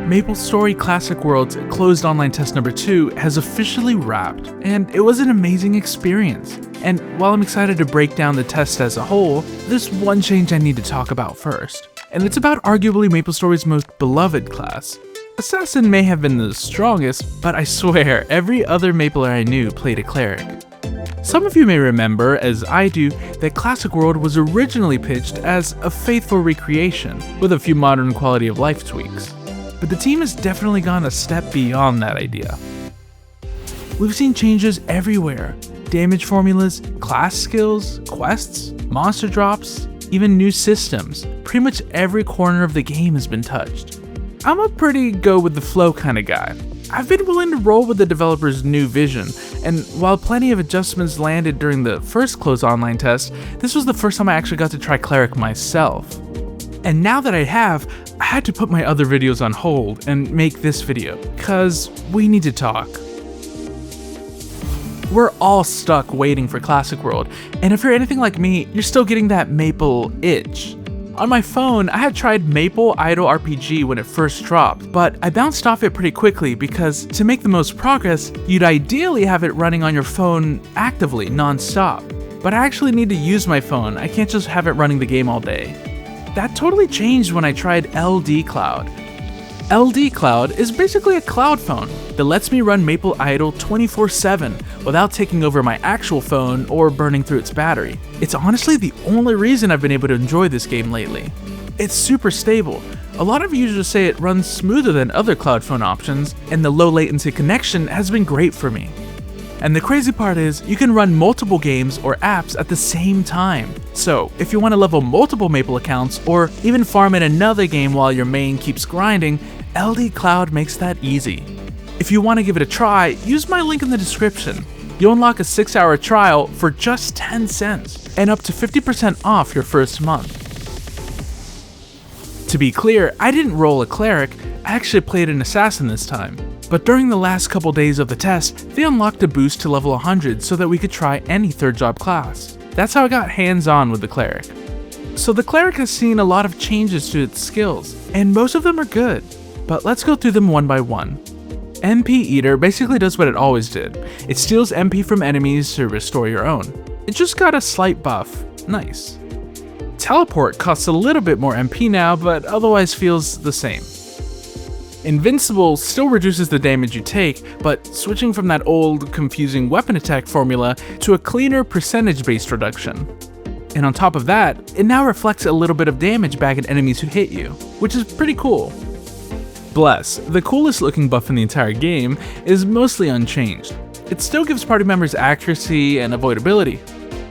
MapleStory Classic World's closed online test number 2 has officially wrapped, and it was an amazing experience. And while I'm excited to break down the test as a whole, there's one change I need to talk about first, and it's about arguably MapleStory's most beloved class. Assassin may have been the strongest, but I swear every other Mapler I knew played a Cleric. Some of you may remember, as I do, that Classic World was originally pitched as a faithful recreation, with a few modern quality of life tweaks. But the team has definitely gone a step beyond that idea. We've seen changes everywhere. Damage formulas, class skills, quests, monster drops, even new systems. Pretty much every corner of the game has been touched. I'm a pretty go-with-the-flow kind of guy. I've been willing to roll with the developer's new vision, and while plenty of adjustments landed during the first closed online test, this was the first time I actually got to try Cleric myself. And now that I have, I had to put my other videos on hold and make this video, cause we need to talk. We're all stuck waiting for Classic World, and if you're anything like me, you're still getting that Maple itch. On my phone, I had tried Maple Idle RPG when it first dropped, but I bounced off it pretty quickly because to make the most progress, you'd ideally have it running on your phone actively, non-stop. But I actually need to use my phone, I can't just have it running the game all day. That totally changed when I tried LD Cloud. LD Cloud is basically a cloud phone that lets me run Maple Idle 24/7 without taking over my actual phone or burning through its battery. It's honestly the only reason I've been able to enjoy this game lately. It's super stable. A lot of users say it runs smoother than other cloud phone options, and the low latency connection has been great for me. And the crazy part is, you can run multiple games or apps at the same time. So, if you want to level multiple Maple accounts, or even farm in another game while your main keeps grinding, LD Cloud makes that easy. If you want to give it a try, use my link in the description. You'll unlock a 6-hour trial for just 10 cents, and up to 50% off your first month. To be clear, I didn't roll a Cleric, I actually played an Assassin this time. But during the last couple days of the test, they unlocked a boost to level 100 so that we could try any third job class. That's how I got hands-on with the Cleric. So the Cleric has seen a lot of changes to its skills, and most of them are good. But let's go through them one by one. MP Eater basically does what it always did. It steals MP from enemies to restore your own. It just got a slight buff. Nice. Teleport costs a little bit more MP now, but otherwise feels the same. Invincible still reduces the damage you take, but switching from that old, confusing weapon attack formula to a cleaner percentage-based reduction. And on top of that, it now reflects a little bit of damage back at enemies who hit you, which is pretty cool. Bless, the coolest looking buff in the entire game, is mostly unchanged. It still gives party members accuracy and avoidability.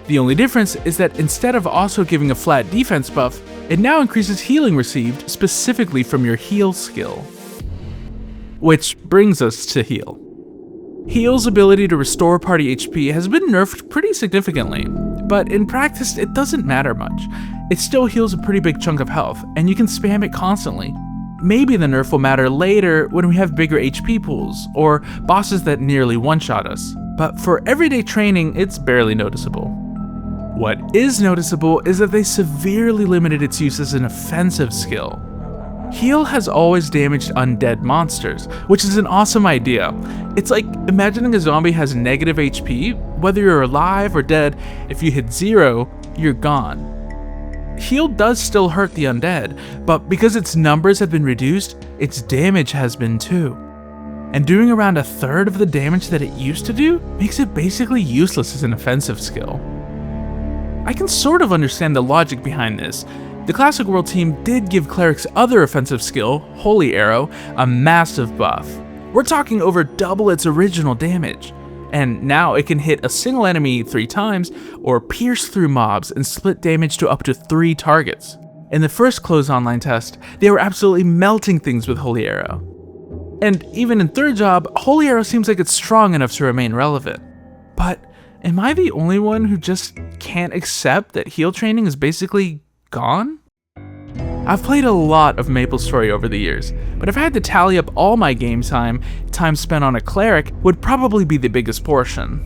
The only difference is that instead of also giving a flat defense buff, it now increases healing received specifically from your heal skill. Which brings us to Heal. Heal's ability to restore party HP has been nerfed pretty significantly, but in practice it doesn't matter much. It still heals a pretty big chunk of health, and you can spam it constantly. Maybe the nerf will matter later when we have bigger HP pools, or bosses that nearly one-shot us, but for everyday training it's barely noticeable. What is noticeable is that they severely limited its use as an offensive skill. Heal has always damaged undead monsters, which is an awesome idea. It's like imagining a zombie has negative HP, whether you're alive or dead, if you hit 0, you're gone. Heal does still hurt the undead, but because its numbers have been reduced, its damage has been too. And doing around 1/3 of the damage that it used to do makes it basically useless as an offensive skill. I can sort of understand the logic behind this. The Classic World team did give Cleric's other offensive skill, Holy Arrow, a massive buff. We're talking over double its original damage. And now it can hit a single enemy 3 times, or pierce through mobs and split damage to up to 3 targets. In the first closed online test, they were absolutely melting things with Holy Arrow. And even in third job, Holy Arrow seems like it's strong enough to remain relevant. But am I the only one who just can't accept that heal training is basically gone? I've played a lot of MapleStory over the years, but if I had to tally up all my game time spent on a Cleric would probably be the biggest portion.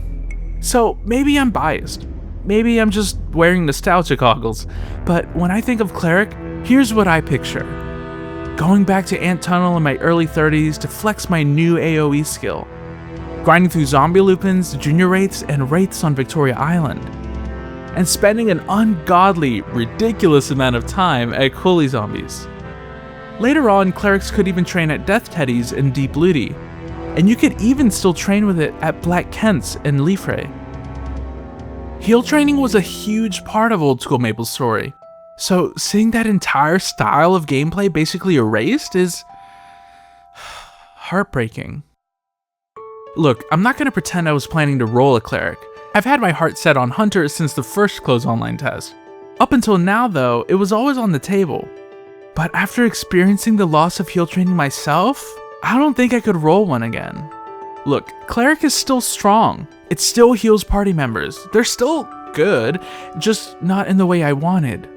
So maybe I'm biased. Maybe I'm just wearing nostalgia goggles, but when I think of Cleric, here's what I picture. going back to Ant Tunnel in my early 30s to flex my new AoE skill, grinding through zombie lupins, junior wraiths, and wraiths on Victoria Island, and spending an ungodly, ridiculous amount of time at Cooley zombies. Later on, clerics could even train at Death Teddies and Deep Looty, and you could even still train with it at Black Kent's and Leafray. Heal training was a huge part of old school MapleStory, so seeing that entire style of gameplay basically erased is heartbreaking. Look, I'm not going to pretend I was planning to roll a cleric. I've had my heart set on Hunter since the first closed online test. Up until now though, it was always on the table. But after experiencing the loss of heal training myself, I don't think I could roll one again. Look, cleric is still strong. It still heals party members. They're still good, just not in the way I wanted.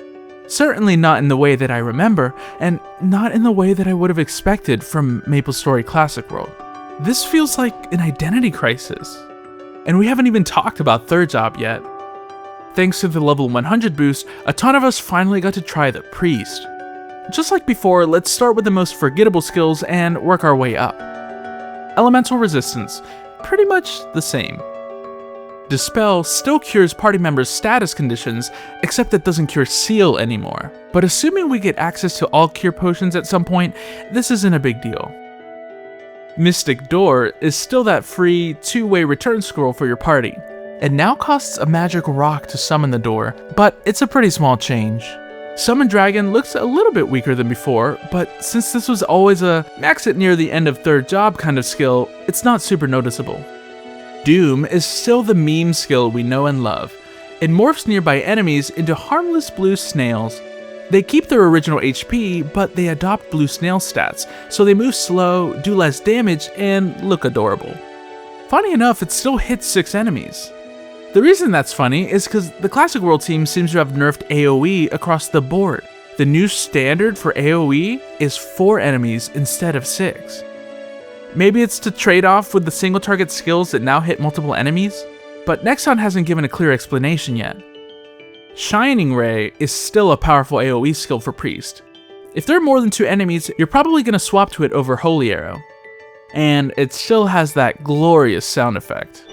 Certainly not in the way that I remember, and not in the way that I would have expected from MapleStory Classic World. This feels like an identity crisis. And we haven't even talked about third job yet. Thanks to the level 100 boost, a ton of us finally got to try the Priest. Just like before, let's start with the most forgettable skills and work our way up. Elemental resistance, pretty much the same. Dispel still cures party members' status conditions, except it doesn't cure Seal anymore. But assuming we get access to all cure potions at some point, this isn't a big deal. Mystic Door is still that free, two-way return scroll for your party. It now costs a magic rock to summon the door, but it's a pretty small change. Summon Dragon looks a little bit weaker than before, but since this was always a max it near the end of third job kind of skill, it's not super noticeable. Doom is still the meme skill we know and love. It morphs nearby enemies into harmless blue snails. They keep their original HP, but they adopt blue snail stats, so they move slow, do less damage, and look adorable. Funny enough, it still hits 6 enemies. The reason that's funny is because the Classic World team seems to have nerfed AoE across the board. The new standard for AoE is 4 enemies instead of 6. Maybe it's to trade off with the single target skills that now hit multiple enemies, but Nexon hasn't given a clear explanation yet. Shining Ray is still a powerful AoE skill for Priest. If there are more than 2 enemies, you're probably going to swap to it over Holy Arrow. And it still has that glorious sound effect.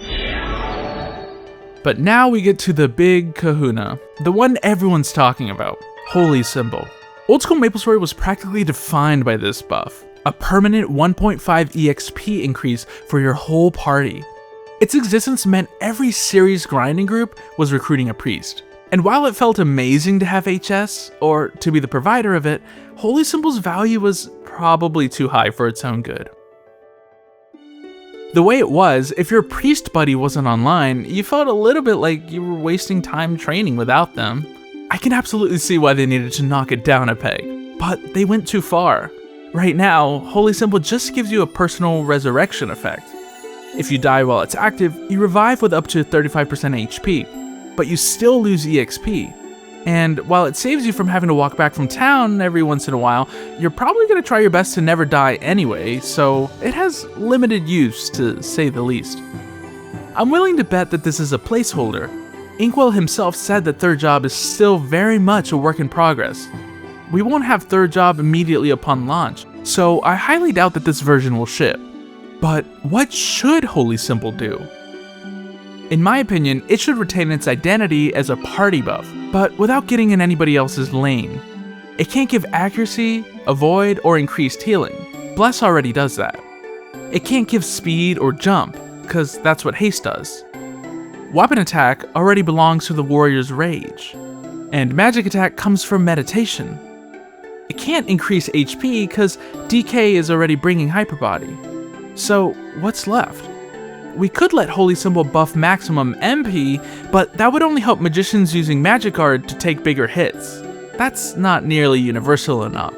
But now we get to the big kahuna, the one everyone's talking about, Holy Symbol. Old school MapleStory was practically defined by this buff, a permanent 1.5 EXP increase for your whole party. Its existence meant every series grinding group was recruiting a priest. And while it felt amazing to have HS, or to be the provider of it, Holy Symbol's value was probably too high for its own good. The way it was, if your priest buddy wasn't online, you felt a little bit like you were wasting time training without them. I can absolutely see why they needed to knock it down a peg, but they went too far. Right now, Holy Symbol just gives you a personal resurrection effect. If you die while it's active, you revive with up to 35% HP, but you still lose EXP. And while it saves you from having to walk back from town every once in a while, you're probably going to try your best to never die anyway, so it has limited use to say the least. I'm willing to bet that this is a placeholder. Inkwell himself said that third job is still very much a work in progress. We won't have third job immediately upon launch, so I highly doubt that this version will ship. But what should Holy Symbol do? In my opinion, it should retain its identity as a party buff, but without getting in anybody else's lane. It can't give accuracy, avoid, or increased healing. Bless already does that. It can't give speed or jump, because that's what haste does. Weapon attack already belongs to the warrior's rage, and magic attack comes from meditation. It can't increase HP because DK is already bringing hyperbody. So what's left? We could let Holy Symbol buff maximum MP, but that would only help magicians using Magic Guard to take bigger hits. That's not nearly universal enough.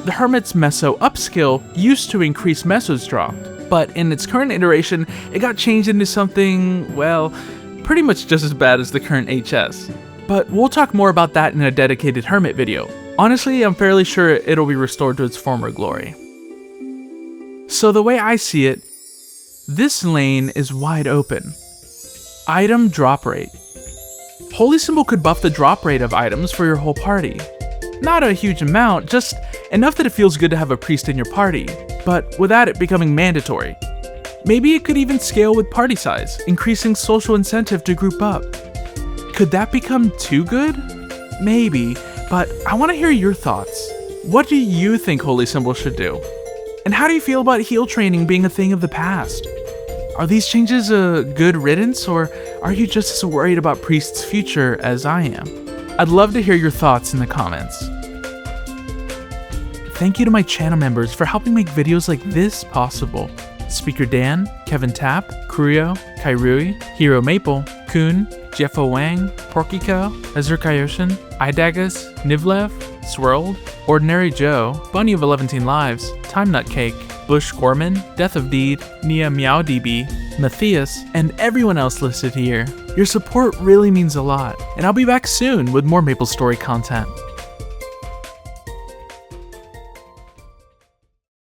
The Hermit's Meso upskill used to increase Mesos dropped, but in its current iteration, it got changed into something, well, pretty much just as bad as the current HS. But we'll talk more about that in a dedicated Hermit video. Honestly, I'm fairly sure it'll be restored to its former glory. So the way I see it, this lane is wide open. Item drop rate. Holy Symbol could buff the drop rate of items for your whole party. Not a huge amount, just enough that it feels good to have a priest in your party, but without it becoming mandatory. Maybe it could even scale with party size, increasing social incentive to group up. Could that become too good? Maybe, but I want to hear your thoughts. What do you think holy symbols should do? And how do you feel about heal training being a thing of the past? Are these changes a good riddance, or are you just as worried about priests' future as I am? I'd love to hear your thoughts in the comments. Thank you to my channel members for helping make videos like this possible. Speaker Dan, Kevin Tapp, Kurio, Kairui, Hero Maple, Kun, Jeffo Wang, Porkyco, Ezra Kaioshin, Idagas, Nivlev, Swirled, Ordinary Joe, Bunny of 11 Lives, Time Nut Cake, Bush Gorman, Death of Deed, Nia MeowDB, Matthias, and everyone else listed here. Your support really means a lot, and I'll be back soon with more MapleStory content.